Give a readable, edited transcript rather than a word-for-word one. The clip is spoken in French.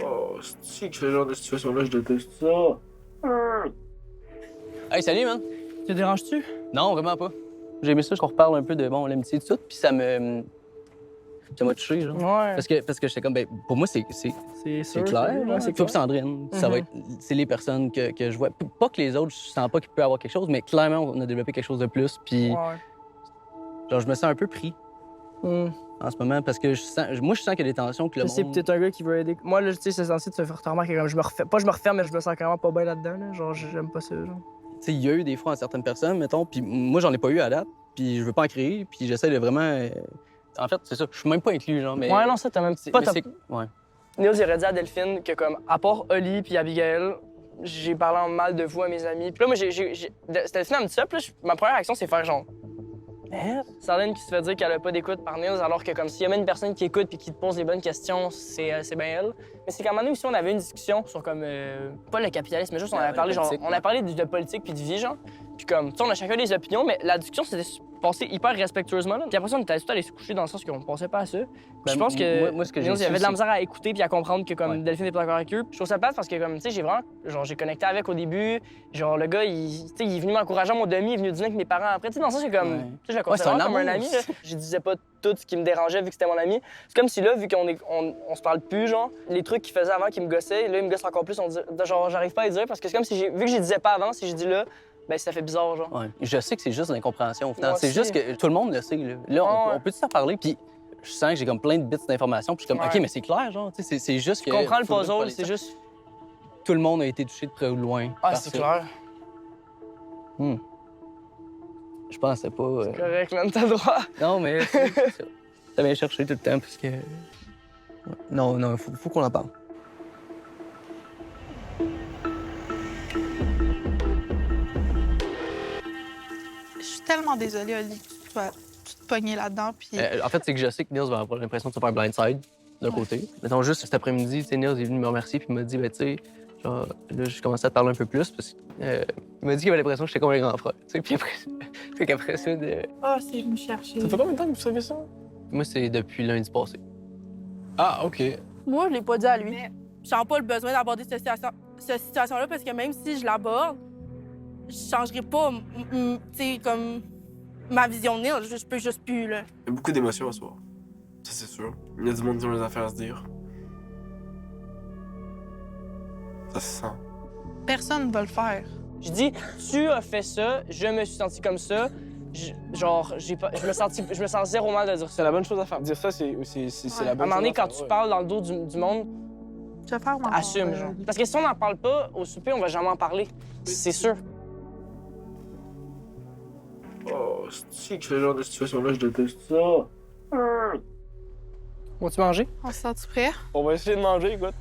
Oh, c'est que ce genre de situation-là, je déteste ça. Hey, salut, man! Te déranges-tu? Non, vraiment pas. J'ai aimé ça qu'on reparle un peu de bon, l'amitié et tout, puis ça m'a touché, genre. Ouais. Parce que j'étais comme, ben, pour moi, c'est sûr, clair, ouais, genre. c'est Toi clair. pis Sandrine, ça va être, c'est les personnes que je vois. Pas que les autres, je sens pas qu'il peut y avoir quelque chose, mais clairement, on a développé quelque chose de plus, puis Ouais. genre, je me sens un peu pris Hmm. en ce moment, parce que moi, je sens qu'il y a des tensions que le Je sais, monde... peut-être un gars qui veut aider. Moi, là, tu sais, c'est censé te faire remarquer comme je me refais. Pas je me referme, mais je me sens carrément pas bien là-dedans. Là. Genre, j'aime pas ça. Genre. Tu sais, il y a eu des fois à certaines personnes, mettons, puis moi, j'en ai pas eu à date, puis je veux pas en créer, puis j'essaie de vraiment... En fait, c'est ça, je suis même pas inclus, genre, mais... Ouais, non, ça, t'as même pas. mais ouais. Niels, il aurait dit à Delphine que, comme, à part Oli puis Abigail, j'ai parlé en mal de vous à mes amis. Puis là, moi, Delphine, elle me dit ça, puis là, ma première action, c'est faire genre. Sardine qui se fait dire qu'elle a pas d'écoute par Niels, alors que, comme, s'il y a même une personne qui écoute puis qui te pose les bonnes questions, c'est bien elle. Mais c'est qu'à un moment donné aussi, on avait une discussion sur, comme, pas le capitalisme, mais juste, on avait parlé, genre, on a parlé de politique puis de vie, genre. Puis, comme, tu sais, on a chacun des opinions, mais la discussion s'était passée hyper respectueusement, là. Puis après ça, on était tout allés se coucher dans le sens qu'on pensait pas à ça. Puis je pense que moi, ce que j'ai Niels, il avait de la su, misère à écouter puis à comprendre que comme Ouais. Delphine n'est pas d'accord avec eux. Je trouve ça plate parce que comme tu sais j'ai vraiment genre j'ai connecté avec au début, genre le gars il tu sais il est venu m'encourager à mon demi, il est venu dîner avec mes parents après, tu sais dans ça c'est comme Ouais. tu sais je le Ouais, considère c'est un comme un amour. ami là. Je disais pas tout ce qui me dérangeait vu que c'était mon ami. C'est comme si là vu on se parle plus genre les trucs qu'il faisait avant qui me gossaient, là il me gosse encore plus, genre j'arrive pas à les dire parce que c'est comme si vu que je les disais pas avant, si je dis là ben ça fait bizarre genre. Ouais. Je sais que c'est juste l'incompréhension. au final. Moi C'est aussi. juste que tout le monde le sait. Là, Ouais. on peut s'en parler, puis je sens que j'ai comme plein de bits d'informations, puis je suis comme, Ouais. OK, mais c'est clair, genre, tu sais, c'est juste que... Je comprends le faut puzzle, parler c'est de ça. juste Tout le monde a été touché de près ou de loin. ah par c'est ça. clair. Je pensais pas... Correct, man, t'as le droit. Non, mais c'est ça. Ça vient chercher tout le temps, parce que... Ouais. Non, faut qu'on en parle. Je suis tellement désolée, Oli, que tu sois toute pognée là-dedans. Puis En fait, c'est que je sais que Niels va avoir l'impression de se faire blindside, d'un côté. Mettons, juste cet après-midi, tu sais, Niels est venu me remercier, puis il m'a dit, ben, tu sais, genre, là, je commençais à te parler un peu plus, parce qu'il m'a dit qu'il avait l'impression que j'étais comme un grand frère, tu sais, puis après, fait qu'après ça, oh, c'est venu me chercher. Ça fait combien de temps que vous savez ça? moi, c'est depuis lundi passé. Ah, OK. Moi, je l'ai pas dit à lui. Mais- Je sens pas le besoin d'aborder cette situation-là parce que même si je l'aborde, je changerai pas, tu sais, comme ma vision de Neil. Je peux juste plus, là. Il y a beaucoup d'émotions à ce soir. Ça, c'est sûr. Il y a du monde qui ont des affaires à se dire. Ça se sent. Personne ne va le faire. Je dis, tu as fait ça, je me suis senti comme ça. Je me sens zéro mal de dire C'est ça. la bonne chose à faire. Dire ça, c'est Ouais. la À un bonne moment donné, chose à quand faire, tu ouais. parles dans le dos du monde, Je vais faire mon assume, genre. Parce que si on n'en parle pas au souper, on va jamais en parler. C'est sûr. Oh, c'est que ce genre de situation-là, je déteste ça. Vas-tu manger? On se sent-tu prêt? On va essayer de manger, écoute.